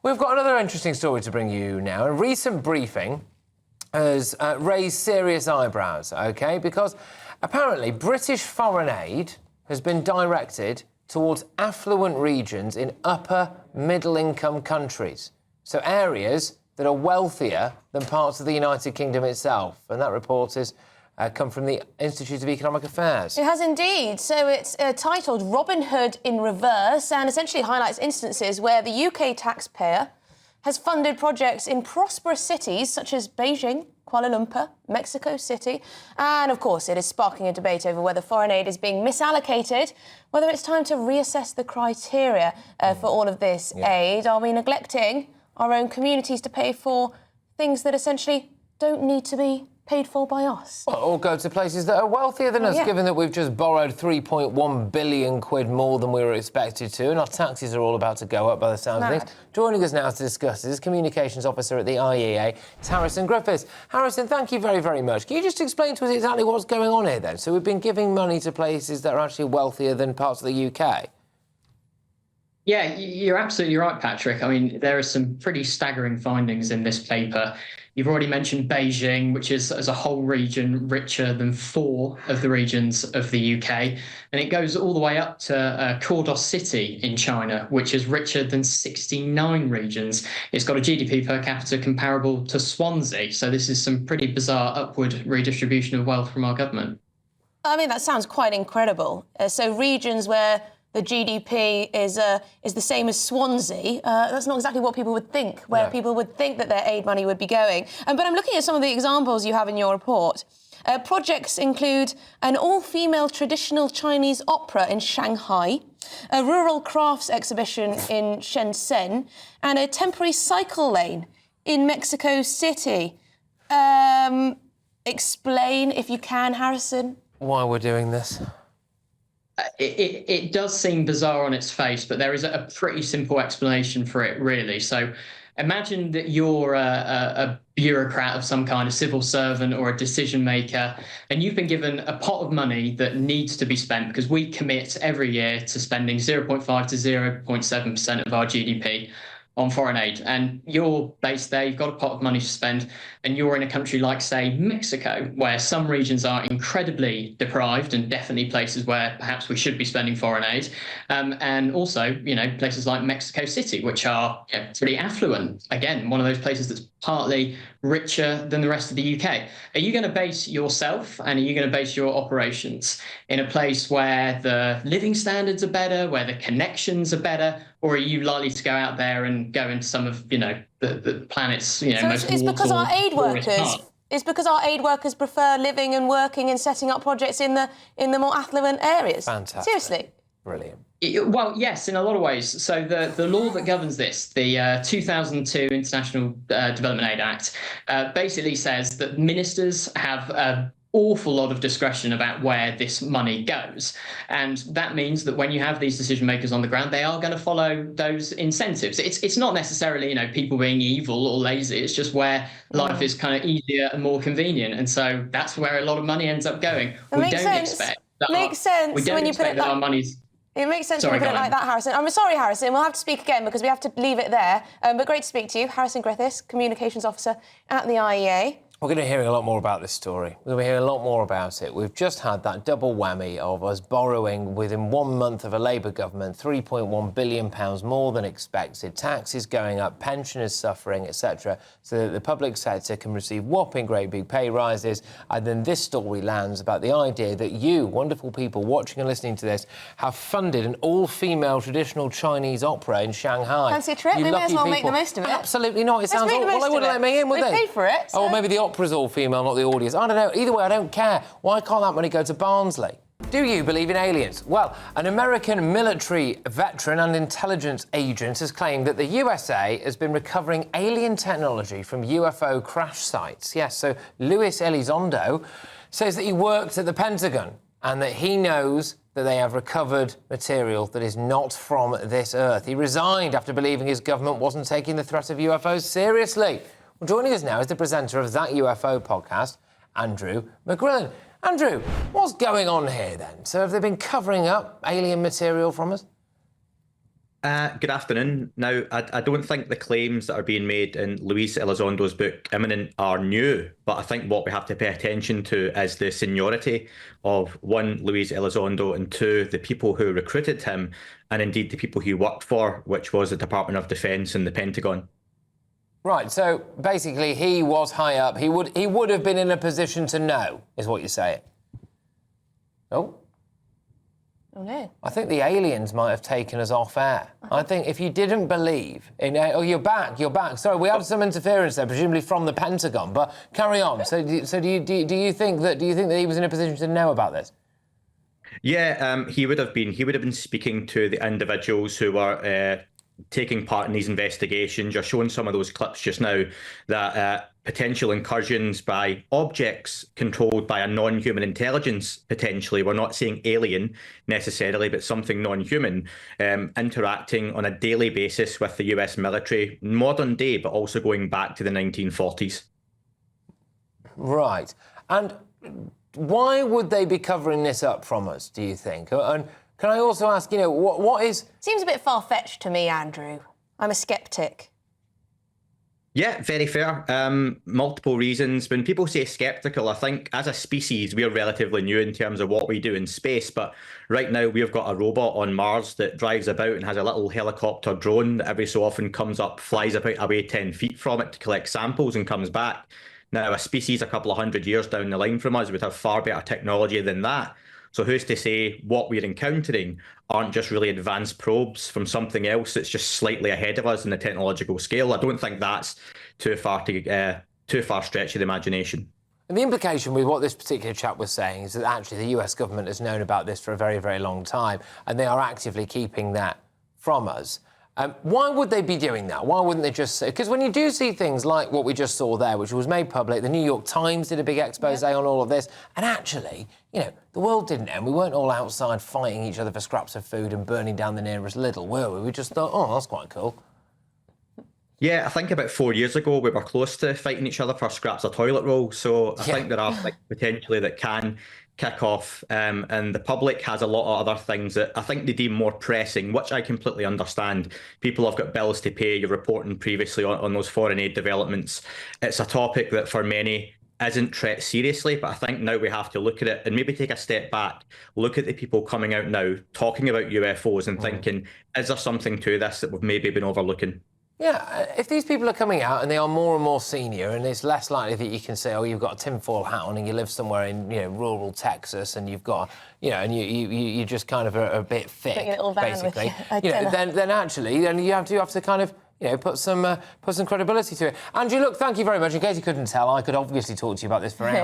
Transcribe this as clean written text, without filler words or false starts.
We've got another interesting story to bring you now. A recent briefing has raised serious eyebrows, OK? Because apparently British foreign aid has been directed towards affluent regions in upper middle-income countries. So areas that are wealthier than parts of the United Kingdom itself. And that report has come from the Institute of Economic Affairs. It has indeed. So it's titled Robin Hood in Reverse and essentially highlights instances where the UK taxpayer has funded projects in prosperous cities such as Beijing, Kuala Lumpur, Mexico City. And, of course, it is sparking a debate over whether foreign aid is being misallocated, whether it's time to reassess the criteria for all of this aid. Are we neglecting our own communities to pay for things that essentially don't need to be paid for by us? Well, or go to places that are wealthier than us, given that we've just borrowed 3.1 billion quid more than we were expected to, and our taxes are all about to go up by the sound of things. Joining us now to discuss this is Communications Officer at the IEA, it's Harrison Griffiths. Harrison, thank you very, very much. Can you just explain to us exactly what's going on here, then? So we've been giving money to places that are actually wealthier than parts of the UK? Yeah, you're absolutely right, Patrick. I mean, there are some pretty staggering findings in this paper. You've already mentioned Beijing, which is, as a whole region, richer than 4 of the regions of the UK. And it goes all the way up to Cawdos City in China, which is richer than 69 regions. It's got a GDP per capita comparable to Swansea. So this is some pretty bizarre upward redistribution of wealth from our government. I mean, that sounds quite incredible. So regions where the GDP is the same as Swansea. That's not exactly what people would think, where people would think that their aid money would be going. But I'm looking at some of the examples you have in your report. Projects include an all-female traditional Chinese opera in Shanghai, a rural crafts exhibition in Shenzhen, and a temporary cycle lane in Mexico City. Explain, if you can, Harrison, why we're doing this. It does seem bizarre on its face, but there is a pretty simple explanation for it, really. So imagine that you're a bureaucrat of some kind, a civil servant or a decision maker, and you've been given a pot of money that needs to be spent because we commit every year to spending 0.5 to 0.7% of our GDP on foreign aid. And you're based there, you've got a pot of money to spend, and you're in a country like, say, Mexico, where some regions are incredibly deprived and definitely places where perhaps we should be spending foreign aid. And also, you know, places like Mexico City, which are pretty affluent. Again, one of those places that's partly richer than the rest of the UK. Are you going to base yourself and are you going to base your operations in a place where the living standards are better, where the connections are better, or are you likely to go out there and go into some of, you know, the planet's, you know, most it's because our aid workers. It's because our aid workers prefer living and working and setting up projects in the more affluent areas. Fantastic. Seriously. Brilliant. Well, yes, in a lot of ways. So the law that governs this, the 2002 International Development Aid Act, basically says that ministers have an awful lot of discretion about where this money goes. And that means that when you have these decision makers on the ground, they are going to follow those incentives. It's not necessarily, you know, people being evil or lazy. It's just where life is kind of easier and more convenient. And so that's where a lot of money ends up going. We don't expect that our money's... It makes sense when you put it like that, Harrison. I'm sorry, Harrison. We'll have to speak again because we have to leave it there. But great to speak to you. Harrison Griffiths, Communications Officer at the IEA. We're going to be hearing a lot more about this story. We're going to be hearing a lot more about it. We've just had that double whammy of us borrowing within 1 month of a Labour government £3.1 billion more than expected, taxes going up, pensioners suffering, etc., so that the public sector can receive whopping great big pay rises. And then this story lands about the idea that you, wonderful people watching and listening to this, have funded an all-female traditional Chinese opera in Shanghai. Fancy a trip? We may as well make the most of it. Absolutely not. It sounds like, well, they wouldn't let me in, would they? We paid for it. So... Oh, maybe the opera's all female, not the audience. I don't know. Either way, I don't care. Why can't that money go to Barnsley? Do you believe in aliens? Well, an American military veteran and intelligence agent has claimed that the USA has been recovering alien technology from UFO crash sites. Yes, so Luis Elizondo says that he worked at the Pentagon and that he knows that they have recovered material that is not from this Earth. He resigned after believing his government wasn't taking the threat of UFOs seriously. Well, joining us now is the presenter of That UFO podcast, Andrew McGrillen. Andrew, what's going on here then? So have they been covering up alien material from us? Good afternoon. Now, I don't think the claims that are being made in Luis Elizondo's book, Imminent, are new, but I think what we have to pay attention to is the seniority of, one, Luis Elizondo, and two, the people who recruited him, and indeed the people he worked for, which was the Department of Defense and the Pentagon. Right, so basically he was high up. He would have been in a position to know, is what you're saying. Oh. Oh, no. I think the aliens might have taken us off air. I think if you didn't believe in... Oh, you're back. Sorry, we had some interference there, presumably from the Pentagon, but carry on. So do you think that he was in a position to know about this? Yeah, he would have been. He would have been speaking to the individuals who were taking part in these investigations. You're showing some of those clips just now that potential incursions by objects controlled by a non-human intelligence, potentially. We're not saying alien necessarily, but something non-human, interacting on a daily basis with the US military, modern day, but also going back to the 1940s. Right. And why would they be covering this up from us, do you think? And can I also ask, what is... Seems a bit far-fetched to me, Andrew. I'm a sceptic. Yeah, very fair. Multiple reasons. When people say sceptical, I think as a species, we're relatively new in terms of what we do in space. But right now, we've got a robot on Mars that drives about and has a little helicopter drone that every so often comes up, flies about away 10 feet from it to collect samples and comes back. Now, a species a couple of hundred years down the line from us would have far better technology than that. So who's to say what we're encountering aren't just really advanced probes from something else that's just slightly ahead of us in the technological scale? I don't think that's too far stretch of the imagination. And the implication with what this particular chap was saying is that actually the US government has known about this for a very, very long time, and they are actively keeping that from us. Why would they be doing that? Why wouldn't they just say... Because when you do see things like what we just saw there, which was made public, the New York Times did a big expose on all of this, and actually, the world didn't end. We weren't all outside fighting each other for scraps of food and burning down the nearest Lidl, were we? We just thought, oh, that's quite cool. Yeah, I think about 4 years ago, we were close to fighting each other for scraps of toilet roll. So I think there are things potentially that can kick off. And the public has a lot of other things that I think they deem more pressing, which I completely understand. People have got bills to pay. You're reporting previously on those foreign aid developments. It's a topic that for many isn't treated seriously, but I think now we have to look at it and maybe take a step back, look at the people coming out now, talking about UFOs and thinking, is there something to this that we've maybe been overlooking? Yeah, if these people are coming out and they are more and more senior, and it's less likely that you can say, oh, you've got a tinfoil hat on and you live somewhere in, rural Texas and you've got, and you just kind of are a bit thick, basically. Then actually you have to kind of, put some credibility to it. Andrew, look, thank you very much. In case you couldn't tell, I could obviously talk to you about this for hours.